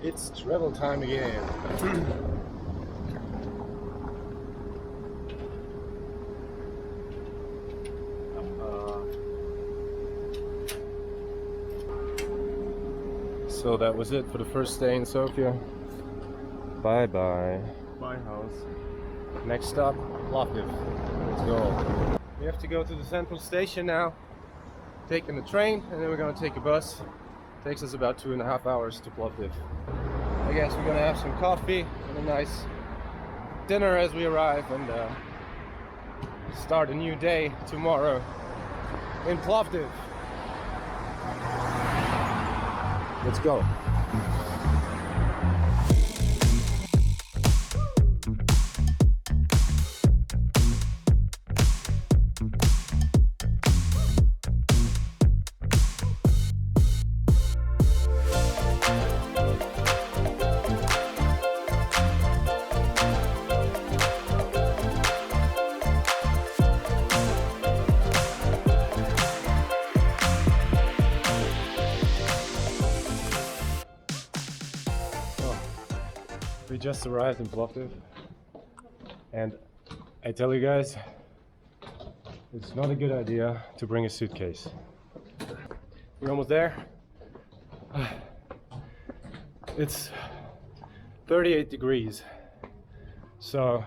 It's travel time again. So that was it for the first day in Sofia. Bye bye. My house. Next stop, Plovdiv. Let's go. We have to go to the central station now. Taking the train, and then we're gonna take a bus. Takes us about 2.5 hours to Plovdiv. I guess we're gonna have some coffee and a nice dinner as we arrive, and start a new day tomorrow in Plovdiv. Let's go. We just arrived in Plovdiv, and I tell you guys, it's not a good idea to bring a suitcase. We're almost there. It's 38 degrees, so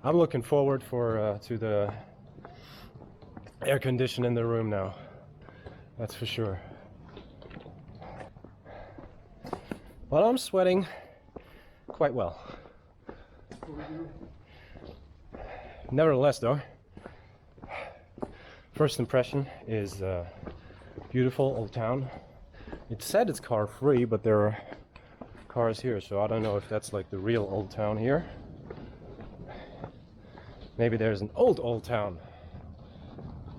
I'm looking forward to the air conditioning in the room now. That's for sure. Well, I'm sweating quite well. Nevertheless, though, first impression is beautiful old town. It said it's car free, but there are cars here, so I don't know if that's like the real old town here. Maybe there's an old town,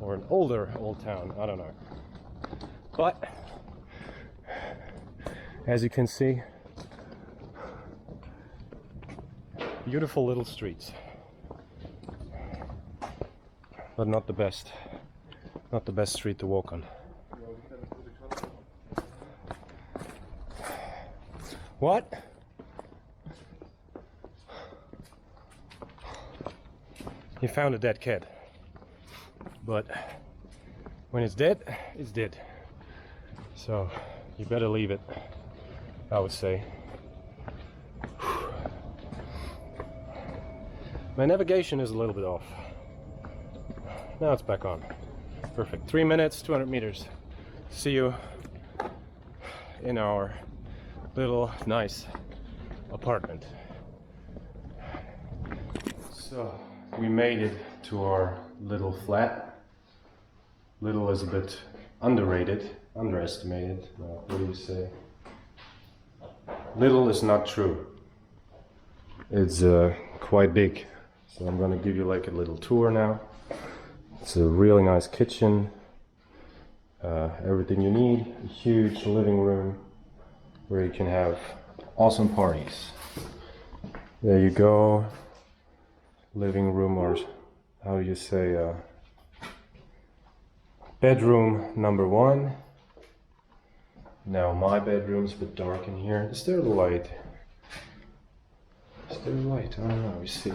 or an older old town, I don't know. But as you can see, beautiful little streets, but not the best street to walk on. What? You found a dead cat, but when it's dead, it's dead. So you better leave it, I would say. My navigation is a little bit off. Now it's back on. Perfect. 3 minutes, 200 meters. See you in our little nice apartment. So we made it to our little flat. Little is a bit underestimated. No, what do you say? Little is not true. It's quite big. So I'm gonna give you like a little tour now. It's a really nice kitchen. Everything you need. A huge living room where you can have awesome parties. There you go. Living room, or how do you say, bedroom number 1. Now my bedroom's a bit dark in here. Is there a light? Is there a light? I don't know, we see.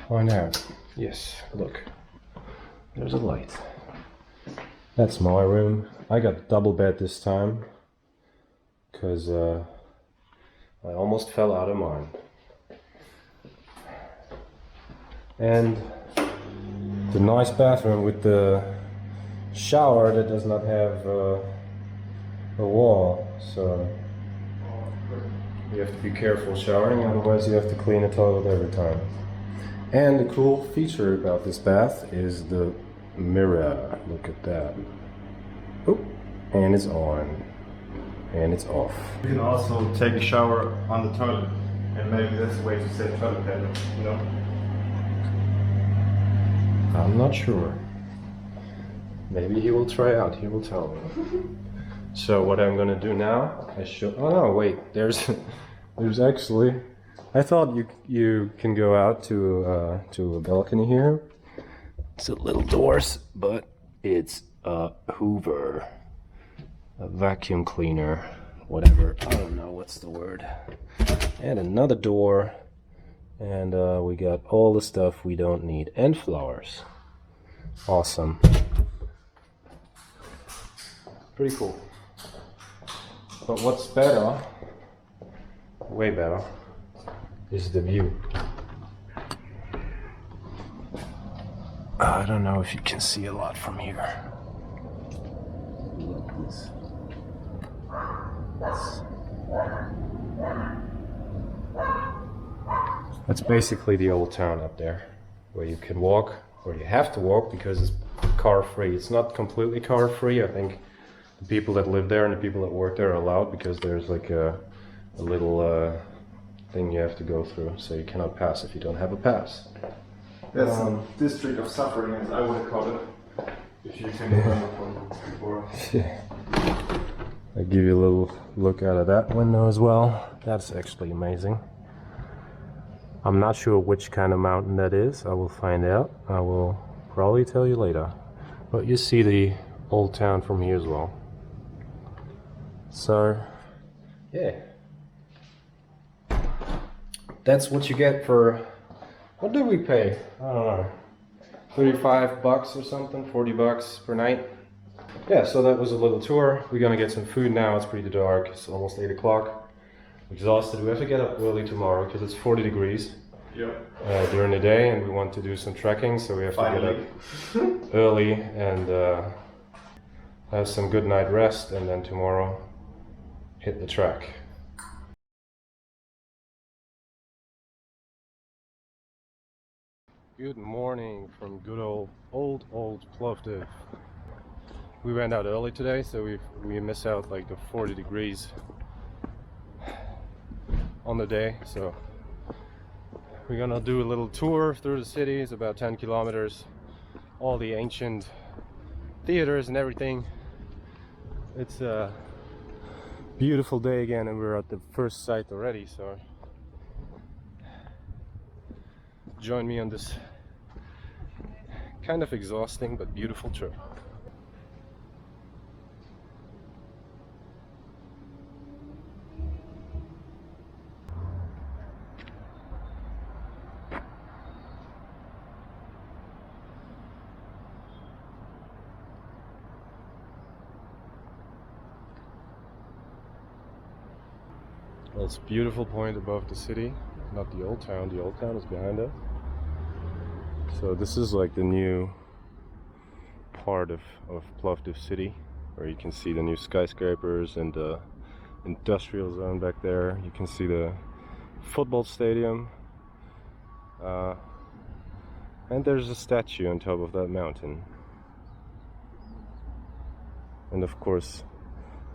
Find out. Yes, look. There's a light. That's my room. I got double bed this time, because I almost fell out of mine. And the nice bathroom with the shower that does not have a wall, so you have to be careful showering, otherwise you have to clean the toilet every time. And the cool feature about this bath is the mirror. Look at that. Oh, and it's on. And it's off. You can also take a shower on the toilet, and maybe that's the way to save toilet paper, you know? I'm not sure. Maybe he will try out, he will tell me. So what I'm gonna do now, oh no, wait, there's actually, I thought you can go out to a balcony here. It's a little doors, but it's a Hoover. a vacuum cleaner, whatever, I don't know what's the word, and another door, and we got all the stuff we don't need, and flowers. Awesome. Pretty cool. But what's better, way better, is the view. I don't know if you can see a lot from here. Look at this. That's basically the old town up there, where you can walk, or you have to walk because it's car free. It's not completely car free. I think the people that live there and the people that work there are allowed, because there's like a little thing you have to go through, so you cannot pass if you don't have a pass. That's a district of suffering, as I would have called it, if you can remember from before. I'll give you a little look out of that window as well. That's actually amazing. I'm not sure which kind of mountain that is. I will find out. I will probably tell you later. But you see the old town from here as well. So, yeah. That's what you get for, what did we pay? I don't know. 35 bucks or something, 40 bucks per night. Yeah, so that was a little tour. We're gonna get some food now. It's pretty dark. It's almost 8 o'clock. Exhausted. We have to get up early tomorrow because it's 40 degrees during the day, and we want to do some trekking, so we have to get up early and have some good night rest, and then tomorrow hit the track. Good morning from good old Plovdiv. We went out early today, so we miss out like the 40 degrees on the day. So we're gonna do a little tour through the city. It's about 10 kilometers. All the ancient theaters and everything. It's a beautiful day again, and we're at the first site already. So join me on this kind of exhausting but beautiful trip. Well, it's a beautiful point above the city, not the old town. The old town is behind us. So this is like the new part of Plovdiv city, where you can see the new skyscrapers and the industrial zone back there. You can see the football stadium, and there's a statue on top of that mountain. And of course,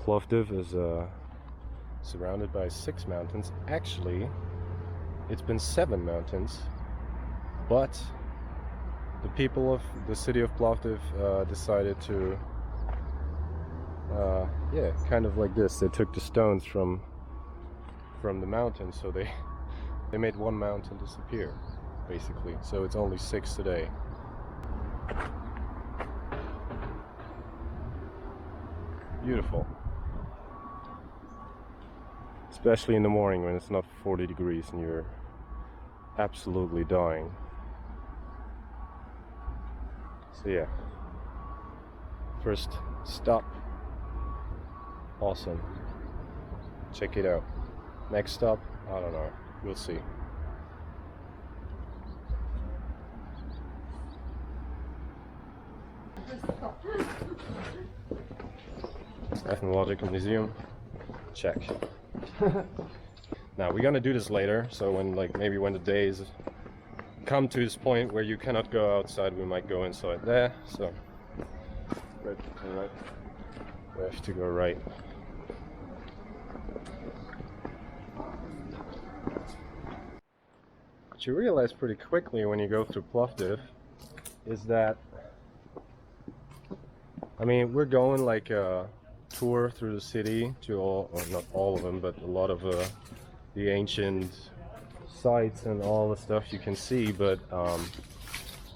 Plovdiv is surrounded by 6 mountains. Actually, it's been 7 mountains, but the people of the city of Plovdiv decided to, yeah, kind of like this. They took the stones from the mountain, so they made one mountain disappear, basically. So it's only 6 today. Beautiful. Especially in the morning when it's not 40 degrees and you're absolutely dying. So yeah, first stop. Awesome. Check it out. Next stop, I don't know. We'll see. Ethnological Museum. Check. Now we're gonna do this later, so when maybe when the days come to this point where you cannot go outside, we might go inside there. So right, we have to go right. What you realize pretty quickly when you go through Plovdiv is that, I mean, we're going like a tour through the city to all, or not all of them, but a lot of the ancient sites and all the stuff you can see, but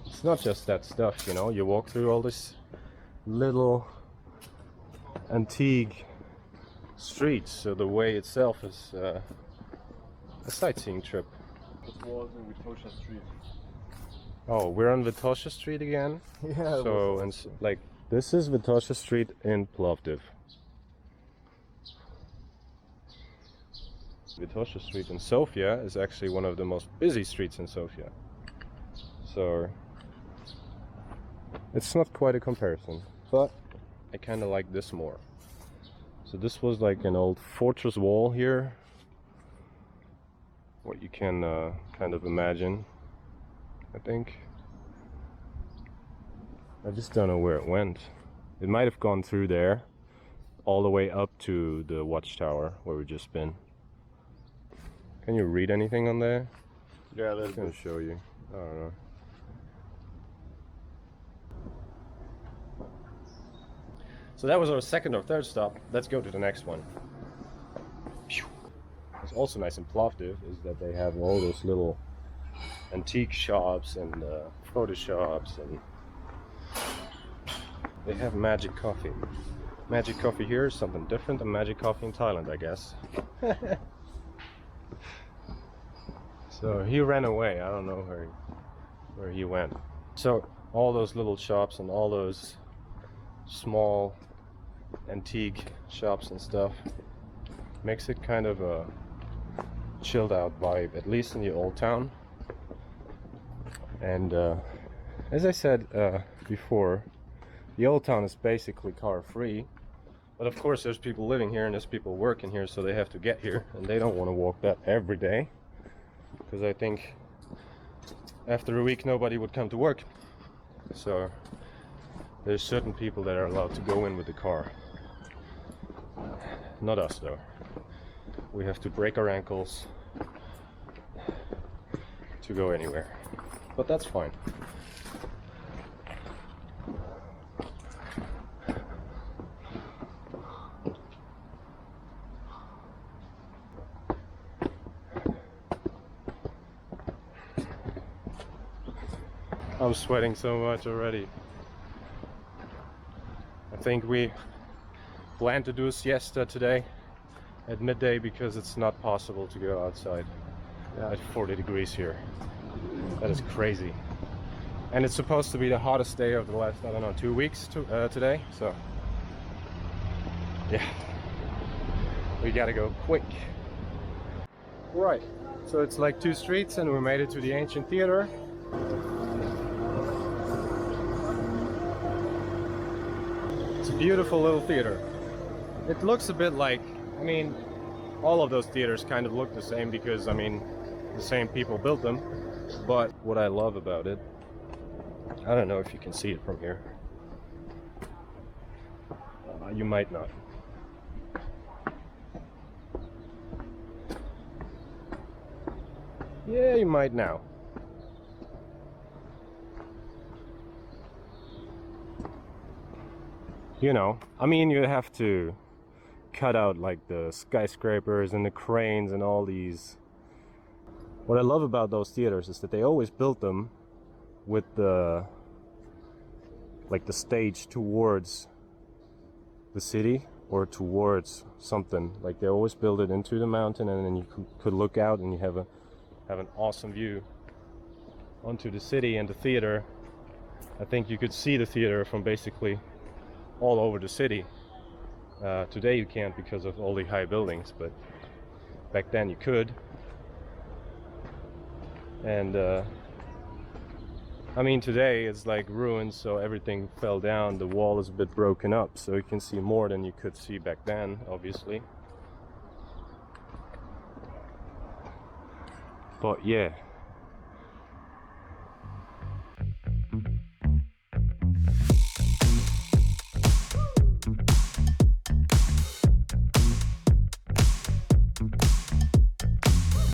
it's not just that stuff, you know. You walk through all this little antique streets, so the way itself is a sightseeing trip. It was in Vitosha Street. Oh, we're on Vitosha Street again. Yeah. So like this is Vitosha Street in Plovdiv. Vitosha Street in Sofia is actually one of the most busy streets in Sofia. So it's not quite a comparison, but I kind of like this more. So this was like an old fortress wall here. What you can kind of imagine, I think. I just don't know where it went. It might have gone through there, all the way up to the watchtower where we've just been. Can you read anything on there? Yeah, I'm gonna show you. I don't know. So that was our second or third stop. Let's go to the next one. What's also nice in Plovdiv is that they have all those little antique shops and photo shops, and they have magic coffee. Magic coffee here is something different than magic coffee in Thailand, I guess. So he ran away. I don't know where he went. So all those little shops and all those small antique shops and stuff makes it kind of a chilled out vibe, at least in the old town. And as I said before, the old town is basically car free, but of course there's people living here and there's people working here, so they have to get here, and they don't want to walk that every day, because I think after a week nobody would come to work. So there's certain people that are allowed to go in with the car. Not us though. We have to break our ankles to go anywhere. But that's fine. I'm sweating so much already. I think we plan to do a siesta today at midday because it's not possible to go outside at 40 degrees here. That is crazy. And it's supposed to be the hottest day of the last, I don't know, 2 weeks today. So yeah, we gotta go quick. Right, so it's like 2 streets and we made it to the ancient theater. It's a beautiful little theater. It looks a bit like, I mean, all of those theaters kind of look the same because, I mean, the same people built them. But what I love about it, I don't know if you can see it from here. You might not. Yeah, you might now. You know, I mean, you have to cut out like the skyscrapers and the cranes and all these. What I love about those theaters is that they always built them with the stage towards the city or towards something. Like they always build it into the mountain, and then you could look out and you have an awesome view onto the city and the theater. I think you could see the theater from basically all over the city. Today you can't because of all the high buildings, but back then you could. And I mean, today it's like ruins, so everything fell down. The wall is a bit broken up, so you can see more than you could see back then, obviously. But yeah,